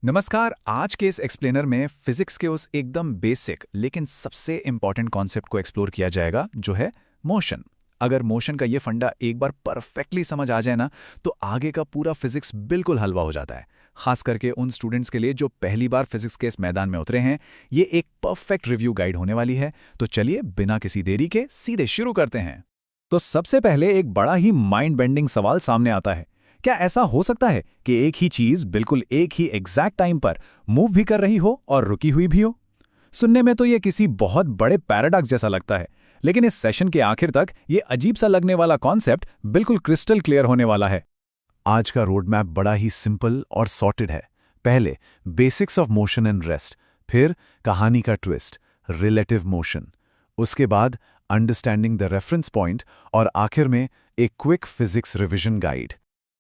नमस्कार। आज के इस एक्सप्लेनर में फिजिक्स के उस एकदम बेसिक लेकिन सबसे इंपॉर्टेंट कॉन्सेप्ट को एक्सप्लोर किया जाएगा जो है मोशन। अगर मोशन का ये फंडा एक बार परफेक्टली समझ आ जाए ना, तो आगे का पूरा फिजिक्स बिल्कुल हलवा हो जाता है। खास करके उन स्टूडेंट्स के लिए जो पहली बार फिजिक्स के इस मैदान में उतरे हैं, ये एक परफेक्ट रिव्यू गाइड होने वाली है। तो चलिए बिना किसी देरी के सीधे शुरू करते हैं। तो सबसे पहले एक बड़ा ही माइंड बेंडिंग सवाल सामने आता है। क्या ऐसा हो सकता है कि एक ही चीज बिल्कुल एक ही एग्जैक्ट टाइम पर मूव भी कर रही हो और रुकी हुई भी हो? सुनने में तो ये किसी बहुत बड़े पैराडॉक्स जैसा लगता है, लेकिन इस सेशन के आखिर तक ये अजीब सा लगने वाला कॉन्सेप्ट बिल्कुल क्रिस्टल क्लियर होने वाला है। आज का रोड मैप बड़ा ही सिंपल और सॉर्टेड है। पहले basics of motion and rest, फिर कहानी का ट्विस्ट, रिलेटिव मोशन, उसके बाद अंडरस्टैंडिंग द रेफरेंस पॉइंट, और आखिर में एक क्विक फिजिक्स रिवीजन गाइड।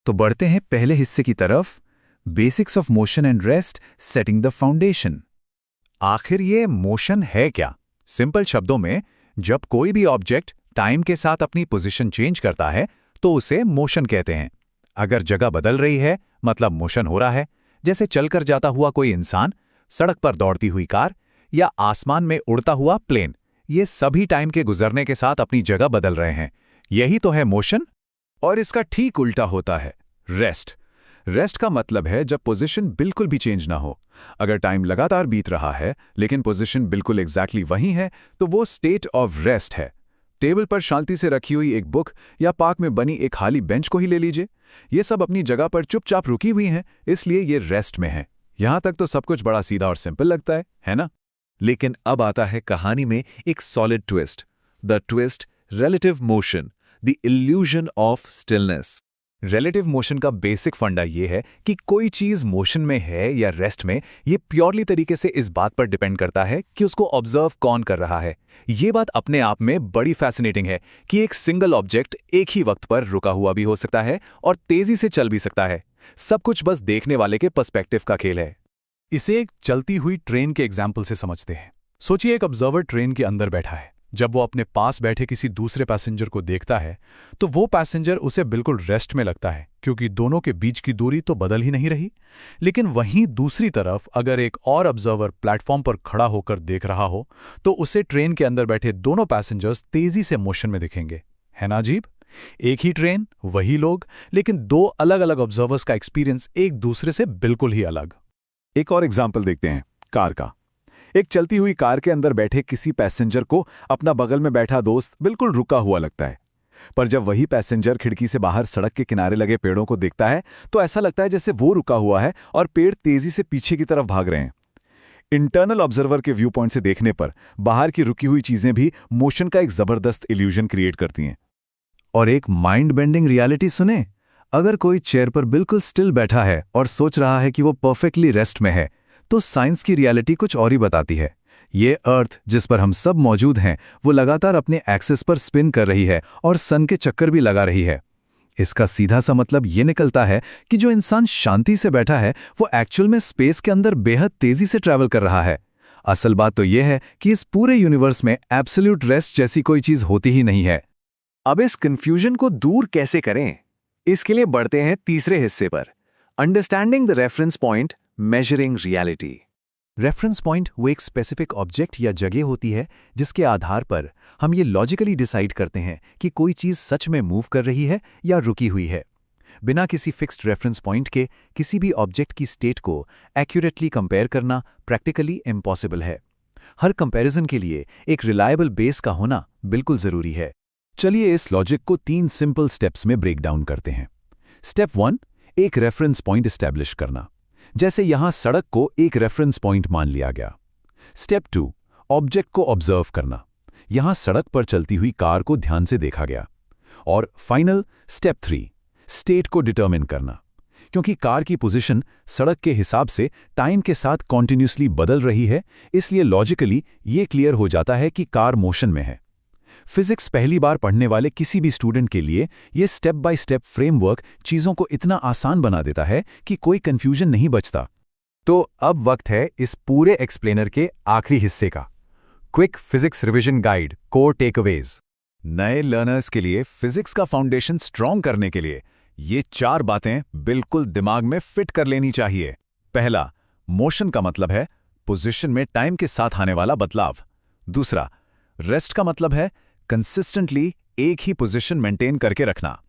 तो बढ़ते हैं पहले हिस्से की तरफ, basics of motion and rest, setting the foundation. आखिर ये मोशन है क्या? सिंपल शब्दों में, जब कोई भी ऑब्जेक्ट टाइम के साथ अपनी पोजीशन चेंज करता है तो उसे मोशन कहते हैं। अगर जगह बदल रही है मतलब मोशन हो रहा है, जैसे चलकर जाता हुआ कोई इंसान, सड़क पर दौड़ती हुई कार या आसमान में उड़ता हुआ प्लेन, ये सभी टाइम के गुजरने के साथ अपनी जगह बदल रहे हैं। यही तो है मोशन। और इसका ठीक उल्टा होता है रेस्ट। रेस्ट का मतलब है जब पोजीशन बिल्कुल भी चेंज ना हो। अगर टाइम लगातार बीत रहा है लेकिन पोजीशन बिल्कुल एग्जैक्टली वही है, तो वो स्टेट ऑफ रेस्ट है। टेबल पर शांति से रखी हुई एक बुक या पार्क में बनी एक खाली बेंच को ही ले लीजिए, ये सब अपनी जगह पर चुपचाप रुकी हुई हैं, इसलिए ये रेस्ट में है। यहां तक तो सब कुछ बड़ा सीधा और सिंपल लगता है ना? लेकिन अब आता है कहानी में एक solid twist. The twist, relative motion, the illusion of stillness. Relative motion का बेसिक फंडा ये है कि कोई चीज मोशन में है या रेस्ट में, ये प्योरली तरीके से इस बात पर डिपेंड करता है कि उसको ऑब्जर्व कौन कर रहा है। ये बात अपने आप में बड़ी फैसिनेटिंग है कि एक सिंगल ऑब्जेक्ट एक ही वक्त पर रुका हुआ भी हो सकता है और तेजी से चल भी सकता है। सब कुछ बस देखने वाले के पर्सपेक्टिव का खेल है। इसे एक चलती हुई ट्रेन के एग्जाम्पल से समझते हैं। सोचिए एक ऑब्जर्वर ट्रेन के अंदर बैठा है। जब वो अपने पास बैठे किसी दूसरे पैसेंजर को देखता है तो वो पैसेंजर उसे बिल्कुल रेस्ट में लगता है, क्योंकि दोनों के बीच की दूरी तो बदल ही नहीं रही। लेकिन वहीं दूसरी तरफ अगर एक और ऑब्जर्वर प्लेटफॉर्म पर खड़ा होकर देख रहा हो तो उसे ट्रेन के अंदर बैठे दोनों पैसेंजर्स तेजी से मोशन में दिखेंगे। है ना अजीब? एक ही ट्रेन, वही लोग, लेकिन दो अलग अलग ऑब्जर्वर्स का एक्सपीरियंस एक दूसरे से बिल्कुल ही अलग। एक और एग्जाम्पल देखते हैं, कार का। एक चलती हुई कार के अंदर बैठे किसी पैसेंजर को अपना बगल में बैठा दोस्त बिल्कुल रुका हुआ लगता है, पर जब वही पैसेंजर खिड़की से बाहर सड़क के किनारे लगे पेड़ों को देखता है तो ऐसा लगता है जैसे वो रुका हुआ है और पेड़ तेजी से पीछे की तरफ भाग रहे हैं। इंटरनल ऑब्जर्वर के व्यू पॉइंट से देखने पर बाहर की रुकी हुई चीजें भी मोशन का एक जबरदस्त इल्यूजन क्रिएट करती हैं। और एक माइंड बेंडिंग रियलिटी सुने। अगर कोई चेयर पर बिल्कुल स्टिल बैठा है और सोच रहा है कि वो परफेक्टली रेस्ट में है, तो साइंस की रियलिटी कुछ और ही बताती है। ये अर्थ जिस पर हम सब मौजूद हैं, वो लगातार अपने एक्सिस पर स्पिन कर रही है और सन के चक्कर भी लगा रही है। इसका सीधा सा मतलब ये निकलता है कि जो इंसान शांति से बैठा है वो एक्चुअल में स्पेस के अंदर बेहद तेजी से ट्रैवल कर रहा है। असल बात तो ये है कि इस पूरे यूनिवर्स में एब्सोल्यूट रेस्ट जैसी कोई चीज होती ही नहीं है। अब इस कंफ्यूजन को दूर कैसे करें, इसके लिए बढ़ते हैं तीसरे हिस्से पर, understanding the reference point, measuring reality. Reference point वो एक स्पेसिफिक ऑब्जेक्ट या जगह होती है जिसके आधार पर हम ये लॉजिकली डिसाइड करते हैं कि कोई चीज सच में मूव कर रही है या रुकी हुई है। बिना किसी फिक्स्ड रेफरेंस पॉइंट के किसी भी ऑब्जेक्ट की स्टेट को एक्यूरेटली कंपेयर करना प्रैक्टिकली इम्पॉसिबल है। हर कंपैरिजन के लिए एक रिलायबल बेस का होना बिल्कुल जरूरी है। चलिए इस लॉजिक को 3 सिंपल स्टेप्स में ब्रेक डाउन करते हैं। स्टेप 1, एक रेफरेंस पॉइंट एस्टैब्लिश करना। जैसे यहां सड़क को एक रेफरेंस पॉइंट मान लिया गया। स्टेप 2, ऑब्जेक्ट को ऑब्जर्व करना। यहां सड़क पर चलती हुई कार को ध्यान से देखा गया। और फाइनल स्टेप 3, स्टेट को डिटरमिन करना। क्योंकि कार की पोजीशन सड़क के हिसाब से टाइम के साथ कॉन्टिन्यूसली बदल रही है, इसलिए लॉजिकली ये क्लियर हो जाता है कि कार मोशन में है। फिजिक्स पहली बार पढ़ने वाले किसी भी स्टूडेंट के लिए ये स्टेप बाय स्टेप फ्रेमवर्क चीजों को इतना आसान बना देता है कि कोई कंफ्यूजन नहीं बचता। तो अब वक्त है इस पूरे एक्सप्लेनर के आखिरी हिस्से का, quick physics revision guide, core takeaways. नए लर्नर्स के लिए फिजिक्स का फाउंडेशन स्ट्रॉन्ग करने के लिए ये 4 बातें बिल्कुल दिमाग में फिट कर लेनी चाहिए। पहला, मोशन का मतलब है पोजीशन में टाइम के साथ आने वाला बदलाव। दूसरा, रेस्ट का मतलब है कंसिस्टेंटली एक ही पोजीशन मेंटेन करके रखना।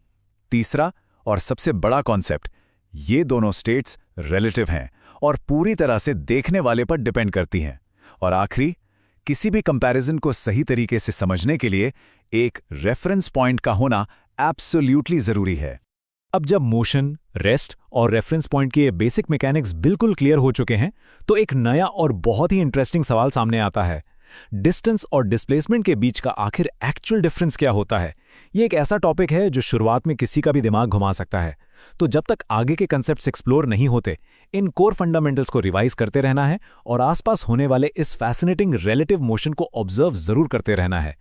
तीसरा और सबसे बड़ा कॉन्सेप्ट, ये दोनों स्टेट्स रिलेटिव हैं और पूरी तरह से देखने वाले पर डिपेंड करती हैं। और आखिरी, किसी भी कंपैरिजन को सही तरीके से समझने के लिए एक रेफरेंस पॉइंट का होना एब्सोल्यूटली जरूरी है। अब जब मोशन, रेस्ट और रेफरेंस पॉइंट के ये बेसिक मैकेनिक्स बिल्कुल क्लियर हो चुके हैं, तो एक नया और बहुत ही इंटरेस्टिंग सवाल सामने आता है। डिस्टेंस और डिस्प्लेसमेंट के बीच का आखिर एक्चुअल डिफरेंस क्या होता है? ये एक ऐसा टॉपिक है जो शुरुआत में किसी का भी दिमाग घुमा सकता है। तो जब तक आगे के कंसेप्ट्स एक्सप्लोर नहीं होते, इन कोर फंडामेंटल्स को रिवाइज करते रहना है और आसपास होने वाले इस फैसिनेटिंग रिलेटिव मोशन को ऑब्जर्व जरूर करते रहना है।